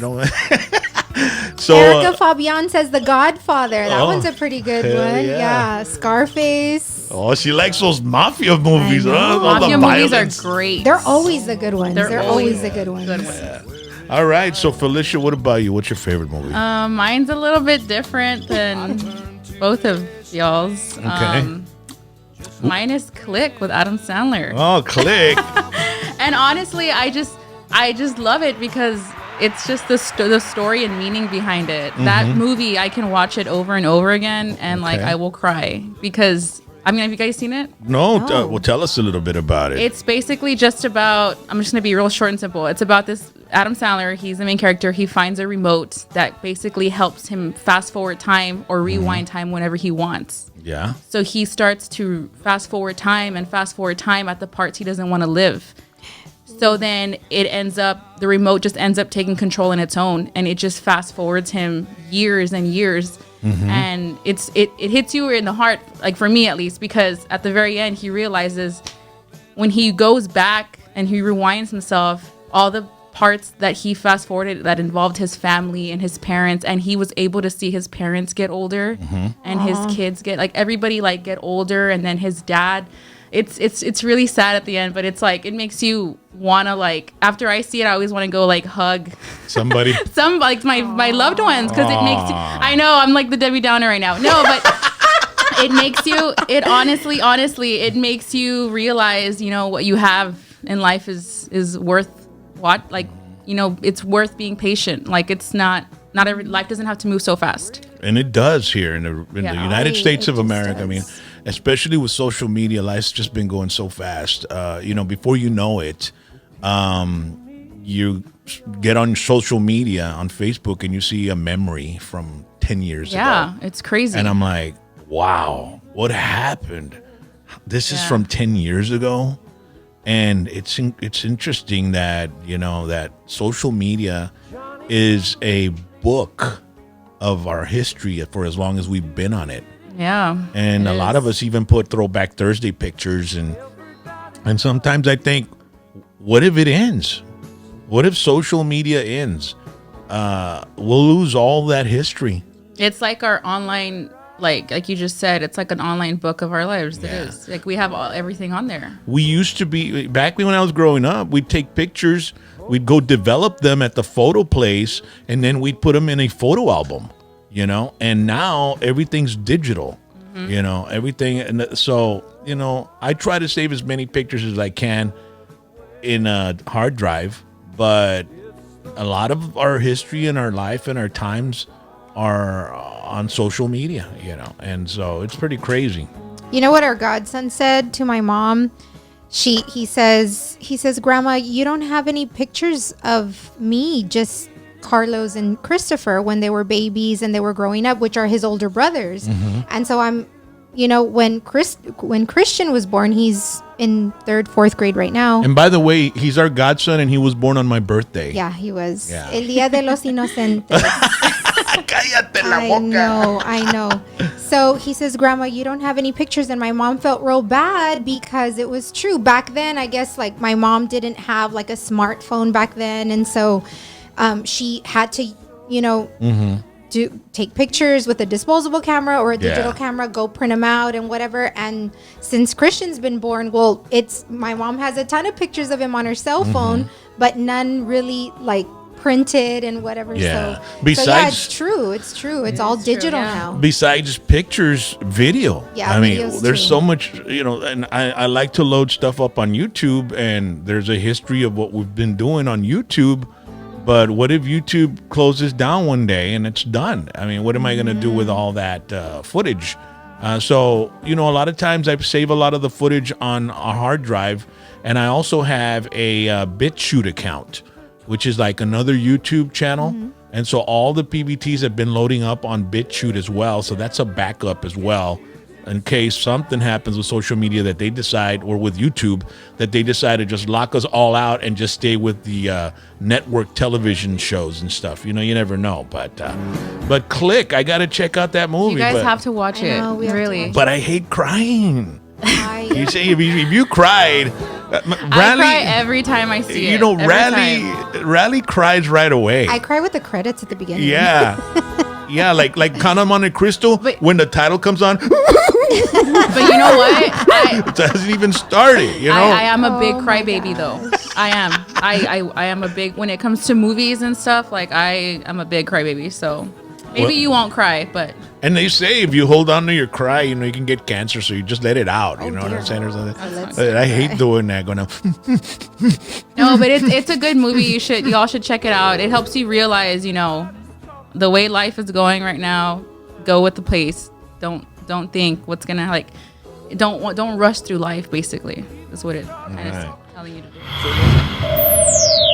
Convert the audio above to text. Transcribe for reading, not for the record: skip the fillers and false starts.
No. So Erica Fabian says The Godfather. That Oh, one's a pretty good hell one. yeah. Yeah. Scarface. oh, she likes those mafia movies, I huh? know. All the Mafia movies are violence. great. They're always the good ones. They're always the good ones. Good ones. All right, so Felicia, what about you? What's your favorite movie? Mine's a little bit different than both of y'all's. Okay. Mine is Click with Adam Sandler. Oh, Click. And honestly, I just love it because it's just the story and meaning behind it. That movie, I can watch it over and over again, and like Okay. I will cry because have you guys seen it? No, well, tell us a little bit about it. It's basically just about, I'm just going to be real short and simple. It's about this Adam Sandler. He's the main character. He finds a remote that basically helps him fast forward time or rewind time whenever he wants. Yeah. So he starts to fast forward time at the parts he doesn't want to live. So then the remote just ends up taking control in its own, and it just fast forwards him years and years. And it hits you in the heart, like for me at least, because at the very end he realizes when he goes back and he rewinds himself, all the parts that he fast forwarded that involved his family and his parents, and he was able to see his parents get older and his kids everybody get older, and then his dad. It's really sad at the end, but it's like it makes you wanna after I see it, I always want to go hug Somebody. some my loved ones because it makes you. I know I'm like the Debbie Downer right now. No, but it makes you. It honestly, it makes you realize what you have in life is worth what it's worth being patient. It's not every life doesn't have to move so fast. And it does here in the United Right, States of it just America. I mean, does. especially with social media, life's just been going so fast. Before you know it, you get on social media on Facebook and you see a memory from 10 years ago. Yeah, it's crazy. And I'm like, wow, what happened? This is Yeah. from 10 years ago. And it's interesting that, that social media is a book of our history for as long as we've been on it. yeah, And it a lot is. of us even put Throwback Thursday pictures. And sometimes I think, what if it ends? What if social media ends? We'll lose all that history. It's like our online, like you just said, it's like an online book of our lives. Yeah. It is. We have everything on there. We used to be, back when I was growing up, we'd take pictures, we'd go develop them at the photo place, and then we'd put them in a photo album, and now everything's digital, everything. And so, I try to save as many pictures as I can in a hard drive, but a lot of our history and our life and our times are on social media, and so it's pretty crazy. You know what our godson said to my mom? He says, Grandma, you don't have any pictures of me, just Carlos and Christopher when they were babies and they were growing up, which are his older brothers. And so I'm, when Christian was born, he's in 3rd, 4th grade right now. And by the way, he's our godson, and he was born on my birthday. Yeah, he was. Yeah. El Día de los Inocentes. Cállate la I know. So he says, Grandma, you don't have any pictures. And my mom felt real bad because it was true. Back then, I guess, my mom didn't have, a smartphone back then. And so she had to, take pictures with a disposable camera or a digital camera, go print them out and whatever. And since Christian's been born, my mom has a ton of pictures of him on her cell phone, but none really, printed and whatever. Yeah. So Besides- it's true. It's all digital yeah. now. Besides pictures, video. Yeah, I mean, videos there's too. so much, and I like to load stuff up on YouTube, and there's a history of what we've been doing on YouTube. But what if YouTube closes down one day and it's done? I mean, what am I going to do with all that footage? So, a lot of times I save a lot of the footage on a hard drive, and I also have a BitChute account, which is like another YouTube channel. And so all the PBTs have been loading up on BitChute as well. So that's a backup as well, in case something happens with social media that they decide, or with YouTube, that they decide to just lock us all out and just stay with the network television shows and stuff. You never know. But Click, I got to check out that movie. You guys but, have to watch I know, we it. have to Really. watch But I hate crying. I- You say if you cried, I cry every time I see it. You know, Every time. Rally cries right away. I cry with the credits at the beginning. Yeah. Yeah, like Count on Monte Cristo, But- when the title comes on, But you know what? it hasn't even started, you know? I am a big Oh my crybaby though. I am. I am a big, when it comes to movies and stuff, like I am a big crybaby. So maybe Well- you won't cry, but And they say if you hold on to your cry, you know, you can get cancer, so you just let it out. You know what I'm saying? Or something. Let's I hate doing that. Going, no, but it's a good movie. Y'all should check it out. It helps you realize, you know, the way life is going right now. Go with the pace. Don't think what's gonna like. Don't rush through life. Basically, that's what it kind of Right. telling you to do.